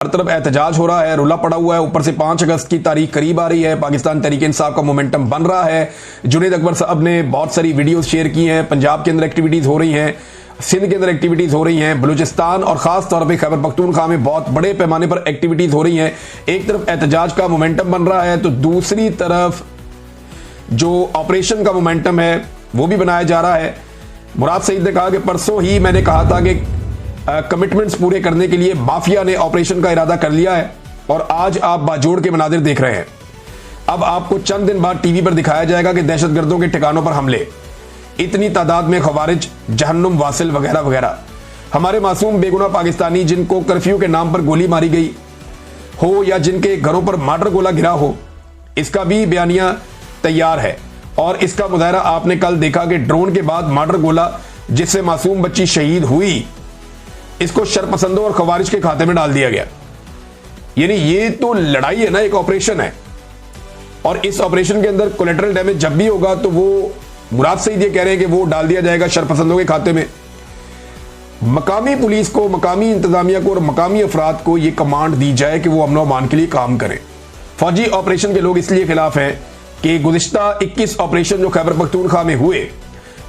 हर तरफ एहतजाज हो रहा है, रुला पड़ा हुआ है। ऊपर से 5 अगस्त की तारीख करीब आ रही है, पाकिस्तान तहरीक इंसाफ का मोमेंटम बन रहा है। जुनेद अकबर साहब ने बहुत सारी वीडियोस शेयर की हैं। पंजाब के अंदर एक्टिविटीज हो रही हैं, सिंध के अंदर एक्टिविटीज हो रही हैं, बलूचिस्तान और खास तौर पे खैबर पख्तूनख्वा में बहुत बड़े पैमाने पर एक्टिविटीज हो रही हैं। एक तरफ एहतजाज का मोमेंटम बन रहा है तो दूसरी तरफ जो ऑपरेशन का मोमेंटम है वो भी बनाया जा रहा है। मुराद सईद ने कहा कि परसों ही मैंने कहा था कि कमिटमेंट्स पूरे करने के लिए माफिया ने ऑपरेशन का इरादा कर लिया है और आज आप बाजोड़ के मनाजिर देख रहे हैं। अब आपको चंद दिन बाद टीवी पर दिखाया जाएगा कि दहशतगर्दों के ठिकानों पर हमले, इतनी तादाद में खवारिज, जहन्नुम वासिल वगैरह वगैरह। हमारे मासूम बेगुनाह पाकिस्तानी जिनको कर्फ्यू के नाम पर गोली मारी गई हो या जिनके घरों पर मर्डर गोला गिरा हो, इसका भी बयानिया तैयार है। और इसका मुजाहरा आपने कल देखा कि ड्रोन के बाद मर्डर गोला जिससे मासूम बच्ची शहीद हुई, इसको शरपसंदों और खवारिज के खाते में डाल दिया गया। यानी ये तो लड़ाई है ना, एक ऑपरेशन है। और इस ऑपरेशन के अंदर कोलेटरल डैमेज जब भी होगा तो वो मुराद सईद ये कह रहे हैं कि वो डाल दिया जाएगा शरपसंदों के खाते में। मकामी पुलिस को, मकामी इंतजामिया को और मकामी अफराद को यह कमांड दी जाए कि वो अमन व अमान के लिए काम करें। फौजी ऑपरेशन के लोग इसलिए खिलाफ हैं कि गुज़िश्ता 21 ऑपरेशन जो खैबर पख्तूनख्वा में हुए,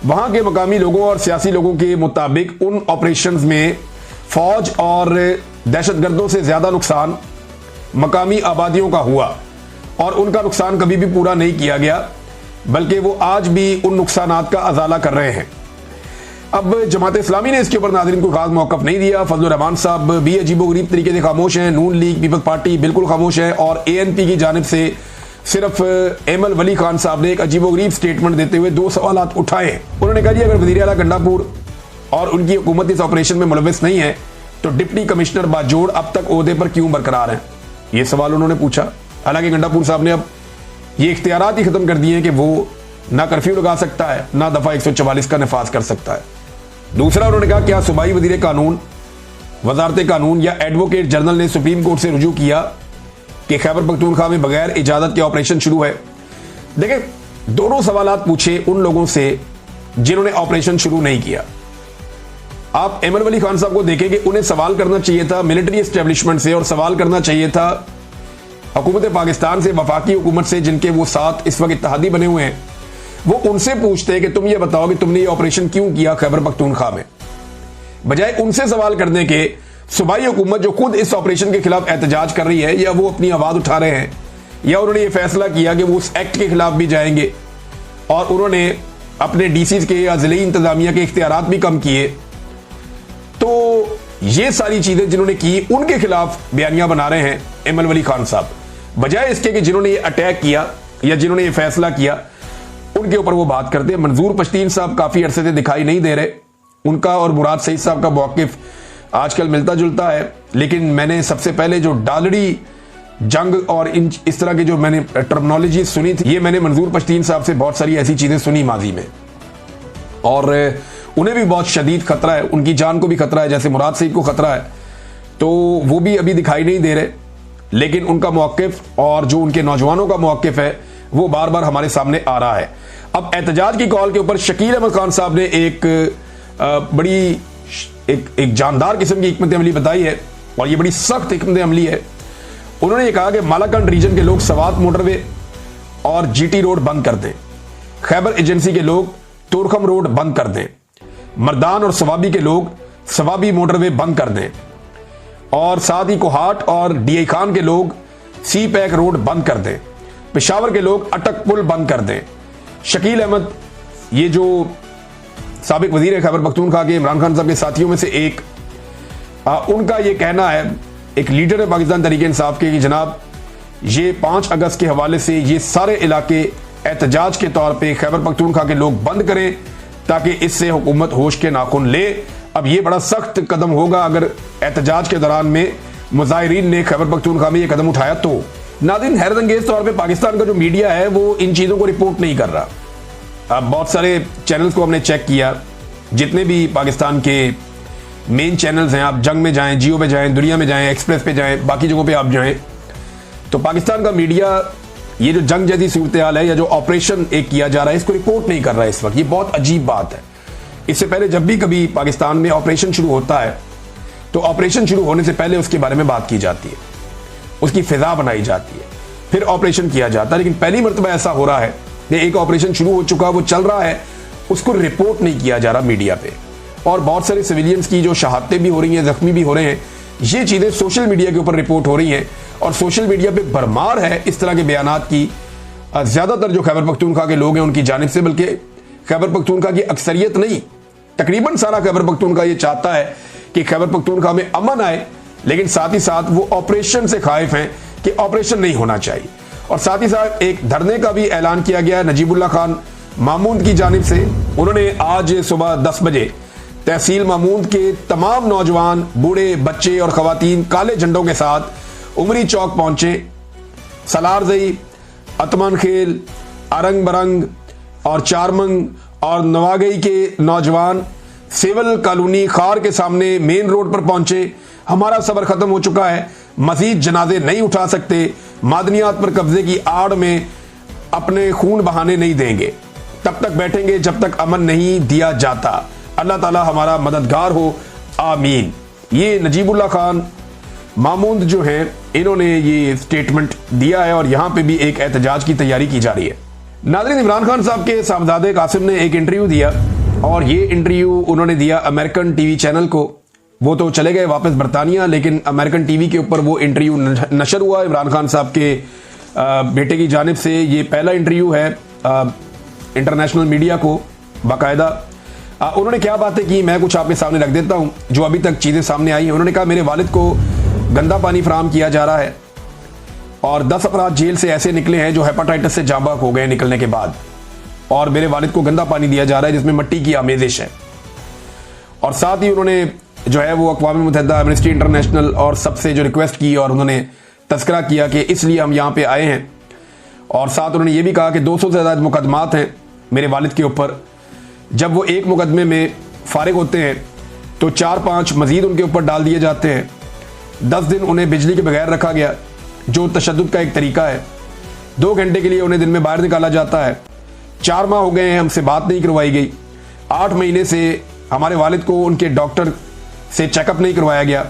वहां के मकामी लोगों और सियासी लोगों के मुताबिक उन ऑपरेशंस में फौज और दहशतगर्दों से ज्यादा नुकसान मकामी आबादियों का हुआ और उनका नुकसान कभी भी पूरा नहीं किया गया, बल्कि वो आज भी उन नुकसानात का अजाला कर रहे हैं। अब जमात इस्लामी ने इसके ऊपर नाज़रीन को खास मौक़िफ़ नहीं दिया। फजलुर रहमान साहब भी अजीबोगरीब तरीके से खामोश हैं, नून लीग पीपल्स पार्टी बिल्कुल खामोश है और ANP की जानिब से सिर्फ एमल वली खान साहब ने एक अजीबोगरीब स्टेटमेंट देते हुए 2 सवाल उठाए। उन्होंने कहा जी अगर वज़ीर आला गंडापुर और उनकी हुकूमत इस ऑपरेशन में मुलविस नहीं है तो डिप्टी कमिश्नर बाजोड़ अब तक ओहदे पर क्यों बरकरार हैं, ये सवाल उन्होंने पूछा। हालांकि गंडापुर साहब ने अब ये इख्तियारात ही खत्म कर दिए हैं कि वो ना कर्फ्यू लगा सकता है, ना दफा 144 का नफाज कर सकता है। दूसरा उन्होंने कहा क्या सूबाई वजीर कानून, वजारत कानून या एडवोकेट जनरल ने सुप्रीम कोर्ट से रुजू किया कि खैबर पख्तूनख्वा में बगैर इजाजत के ऑपरेशन शुरू है। देखिए, दोनों सवालात पूछे उन लोगों से जिन्होंने ऑपरेशन शुरू नहीं किया। आप एमल वली खान साहब को देखें कि उन्हें सवाल करना चाहिए था मिलिट्री एस्टेब्लिशमेंट से और सवाल करना चाहिए था हुकूमत पाकिस्तान से, वफाकी हुकूमत से, जिनके वो साथ इस वक्त इत्तेहादी बने हुए हैं। वो उनसे पूछते कि तुम ये बताओ कि तुमने ये ऑपरेशन क्यों किया खैबर पख्तूनख्वा में, बजाय उनसे सवाल करने के सूबाई हुकूमत जो खुद इस ऑपरेशन के खिलाफ एहतजाज कर रही है या वो अपनी आवाज उठा रहे हैं या उन्होंने ये फैसला किया कि वो उस एक्ट के खिलाफ भी जाएंगे और उन्होंने अपने DCs के या जिले इंतजामिया के इख्तियारात भी कम किए। तो ये सारी चीजें जिन्होंने की उनके खिलाफ बयानियां बना रहे हैं एमल वली खान साहब, बजाय इसके कि जिन्होंने ये अटैक किया या जिन्होंने ये फैसला किया उनके ऊपर वो बात करते हैं। मंजूर पश्तीन साहब काफी अरसे से दिखाई नहीं दे रहे, उनका और मुराद सईद साहब का मौक़िफ़ आजकल मिलता जुलता है, लेकिन मैंने सबसे पहले जो डालड़ी जंग और इस तरह की जो मैंने टर्मिनोलॉजी सुनी थी, ये मैंने मंजूर पश्तीन साहब से बहुत सारी ऐसी चीजें सुनी माजी में, और उन्हें भी बहुत शदीद खतरा है, उनकी जान को भी खतरा है जैसे मुराद सईद को खतरा है। तो वो भी अभी दिखाई नहीं दे रहे, लेकिन उनका मौक़िफ़ और जो उनके नौजवानों का मौक़िफ़ है वो बार बार हमारे सामने आ रहा है। अब एहतजाज की कॉल के ऊपर शकील अहमद खान साहब ने एक बड़ी एक जानदार किस्म की हिकमत अमली बताई है और ये बड़ी सख्त हिकमत अमली है। उन्होंने ये कहा कि मालाकंड रीजन के लोग सवात मोटरवे और GT रोड बंद कर दें, खैबर एजेंसी के लोग तुरखम रोड बंद कर दें, मर्दान और सवाबी के लोग सवाबी मोटरवे बंद कर दें और साथ ही कोहाट और DI खान के लोग C-पैक रोड बंद कर दें, पेशावर के लोग अटक पुल बंद कर दें। शकील अहमद, ये जो साबिक वजीर है खैबर पख्तूनख्वा के, इमरान खान साहब के साथियों में से एक, उनका ये कहना है, एक लीडर है पाकिस्तान तहरीक इंसाफ के, कि जनाब ये 5 अगस्त के हवाले से ये सारे इलाके एहतजाज के तौर पे खैबर पख्तूनख्वा के लोग बंद करें ताकि इससे हुकूमत होश के नाखून ले। अब ये बड़ा सख्त कदम होगा अगर एहतजाज के दौरान में मुजाहिरीन ने खैबर पख्तूनख्वा में ये कदम उठाया तो। नाज़रीन, हैरत अंगेज तौर पे पाकिस्तान का जो मीडिया है वो इन चीज़ों को रिपोर्ट नहीं कर रहा। अब बहुत सारे चैनल्स को हमने चेक किया, जितने भी पाकिस्तान के मेन चैनल्स हैं, आप जंग में जाएं, जियो पे जाएं, दुनिया में जाएं, एक्सप्रेस पे जाएं, बाकी जगहों पे आप जाएं, तो पाकिस्तान का मीडिया ये जो जंग जैसी सूरत हाल है या जो ऑपरेशन एक किया जा रहा है इसको रिपोर्ट नहीं कर रहा है इस वक्त। ये बहुत अजीब बात है। इससे पहले जब भी कभी पाकिस्तान में ऑपरेशन शुरू होता है तो ऑपरेशन शुरू होने से पहले उसके बारे में बात की जाती है, उसकी फिजा बनाई जाती है, फिर ऑपरेशन किया जाता है। लेकिन पहली मर्तबा ऐसा हो रहा है कि एक ऑपरेशन शुरू हो चुका, वो चल रहा है, उसको रिपोर्ट नहीं किया जा रहा मीडिया पे, और बहुत सारे सिविलियंस की जो शहादतें भी हो रही हैं, जख्मी भी हो रहे हैं, ये चीज़ें सोशल मीडिया के ऊपर रिपोर्ट हो रही हैं। और सोशल मीडिया पे भरमार है इस तरह के बयानात की, ज़्यादातर जो खैबर पख्तूनख्वा के लोग हैं उनकी जानिब से, बल्कि खैबर पख्तूनख्वा की अक्सरियत नहीं, तकरीबन सारा खैबर पख्तूनख्वा ये चाहता है कि खैबर पख्तूनख्वा में अमन आए, लेकिन साथ ही साथ वो ऑपरेशन से खाइफ हैं कि ऑपरेशन नहीं होना चाहिए। और साथ ही साथ एक धरने का भी ऐलान किया गया नजीबुल्लाह खान मामूद की जानिब से। उन्होंने आज सुबह 10 बजे तहसील मामूद के तमाम नौजवान, बूढ़े, बच्चे और खवातीन काले झंडों के साथ उमरी चौक पहुंचे। सलारजई, अतमन खेल, अरंग बरंग और चारमंग और नवागई के नौजवान सिविल कॉलोनी खार के सामने मेन रोड पर पहुंचे। हमारा सबर खत्म हो चुका है, मजीद जनाजे नहीं उठा सकते, मादनियात पर कब्जे की आड़ में अपने खून बहाने नहीं देंगे, तब तक बैठेंगे जब तक अमन नहीं दिया जाता। अल्लाह ताला हमारा मददगार हो, आमीन। ये नजीबुल्लाह खान मामूद जो हैं, इन्होंने ये स्टेटमेंट दिया है और यहां पे भी एक एहतजाज की तैयारी की जा रही है। नाज़रीन, इमरान खान साहब के साहबजादे कासिम ने एक इंटरव्यू दिया, और ये इंटरव्यू उन्होंने दिया अमेरिकन टीवी चैनल को। वो तो चले गए वापस बरतानिया, लेकिन अमेरिकन टीवी के ऊपर वो इंटरव्यू नशर हुआ इमरान खान साहब के बेटे की जानिब से। ये पहला इंटरव्यू है इंटरनेशनल मीडिया को बाकायदा। उन्होंने क्या बातें की, मैं कुछ आपके सामने रख देता हूं जो अभी तक चीज़ें सामने आई हैं। उन्होंने कहा मेरे वालिद को गंदा पानी फराहम किया जा रहा है, और 10 अपराध जेल से ऐसे निकले हैं जो हेपाटाइटिस से जांबाक हो गए निकलने के बाद, और मेरे वालिद को गंदा पानी दिया जा रहा है जिसमें मिट्टी की आमेजिश है। और साथ ही उन्होंने जो है वो अक़वाम मुत्तहिदा, एमनेस्टी इंटरनेशनल और सबसे जो रिक्वेस्ट की, और उन्होंने तस्करा किया कि इसलिए हम यहाँ पे आए हैं। और साथ उन्होंने ये भी कहा कि 200 से ज़्यादा मुकदमात हैं मेरे वालिद के ऊपर। जब वो एक मुकदमे में फारिग होते हैं तो 4-5 मजीद उनके ऊपर डाल दिए जाते हैं। 10 दिन उन्हें बिजली के बगैर रखा गया, जो तशद्दुद का एक तरीका है। 2 घंटे के लिए उन्हें दिन में बाहर निकाला जाता है। 4 माह हो गए हैं, हमसे बात नहीं करवाई गई। 8 महीने से हमारे वालिद को उनके डॉक्टर से चेकअप नहीं करवाया गया।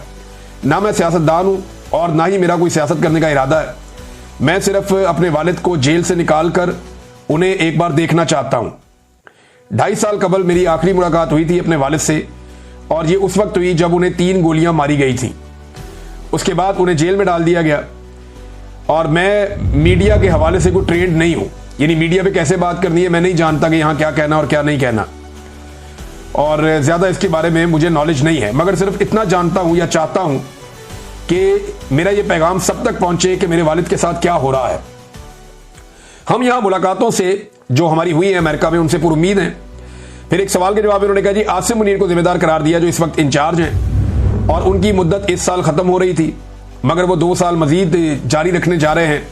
ना मैं सियासतदान हूँ और ना ही मेरा कोई सियासत करने का इरादा है। मैं सिर्फ अपने वालिद को जेल से निकाल कर उन्हें एक बार देखना चाहता हूँ। 2.5 साल कबल मेरी आखिरी मुलाकात हुई थी अपने वालिद से, और ये उस वक्त हुई जब उन्हें 3 गोलियां मारी गई थी। उसके बाद उन्हें जेल में डाल दिया गया। और मैं मीडिया के हवाले से कोई ट्रेंड नहीं हूँ, यानी मीडिया पे कैसे बात करनी है मैं नहीं जानता कि यहाँ क्या कहना और क्या नहीं कहना, और ज़्यादा इसके बारे में मुझे नॉलेज नहीं है। मगर सिर्फ इतना जानता हूँ या चाहता हूँ कि मेरा ये पैगाम सब तक पहुँचे कि मेरे वालिद के साथ क्या हो रहा है। हम यहाँ मुलाकातों से जो हमारी हुई है अमेरिका में, उनसे पूरी उम्मीद है। फिर एक सवाल के जवाब में उन्होंने कहा जी आसिम मुनीर को जिम्मेदार करार दिया जो इस वक्त इंचार्ज हैं, और उनकी मुद्दत इस साल ख़त्म हो रही थी, मगर वो 2 साल मजीद जारी रखने जा रहे हैं,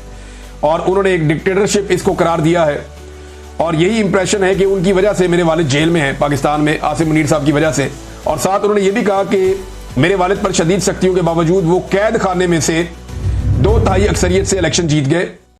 और उन्होंने एक डिक्टेटरशिप इसको करार दिया है। और यही इंप्रेशन है कि उनकी वजह से मेरे वालिद जेल में हैं पाकिस्तान में, आसिम मुनीर साहब की वजह से। और साथ उन्होंने ये भी कहा कि मेरे वालिद पर शदीद सख्तियों के बावजूद वो कैद खाने में से 2 तिहाई अक्सरियत से इलेक्शन जीत गए।